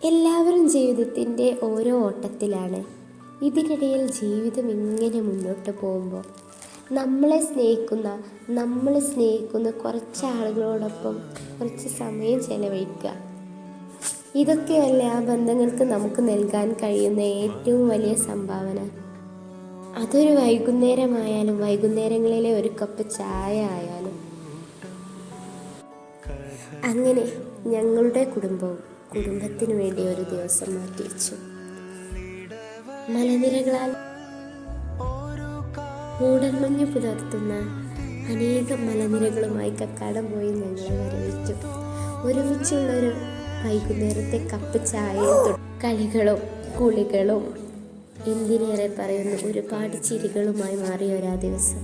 എല്ലാവരും ജീവിതത്തിൻ്റെ ഓരോ ഓട്ടത്തിലാണ്. ഇതിനിടയിൽ ജീവിതം ഇങ്ങനെ മുന്നോട്ട് പോകുമ്പോൾ നമ്മൾ സ്നേഹിക്കുന്ന കുറച്ച് ആളുകളോടൊപ്പം കുറച്ച് സമയം ചെലവഴിക്കുക. ഇതൊക്കെയല്ല ആ ബന്ധങ്ങൾക്ക് നമുക്ക് നൽകാൻ കഴിയുന്ന ഏറ്റവും വലിയ സംഭാവന. അതൊരു വൈകുന്നേരമായാലും വൈകുന്നേരങ്ങളിലെ ഒരു കപ്പ് ചായ ആയാലും. അങ്ങനെ ഞങ്ങളുടെ കുടുംബത്തിനു വേണ്ടി ഒരു ദിവസം മാറ്റിവെച്ചു. മലനിരകളാൽ മൂടൽമഞ്ഞ് പുലർത്തുന്ന അനേകം മലനിരകളുമായി കക്കാടം പോയി ഞങ്ങളെ വരവേറ്റു. ഒരുമിച്ചുള്ളൊരു വൈകുന്നേരത്തെ കപ്പ് ചായയും കളികളും കുളികളും എന്തിനേറെ പറയുന്നു ഒരുപാട് ചിരികളുമായി മാറിയ ഒരാ ദിവസം.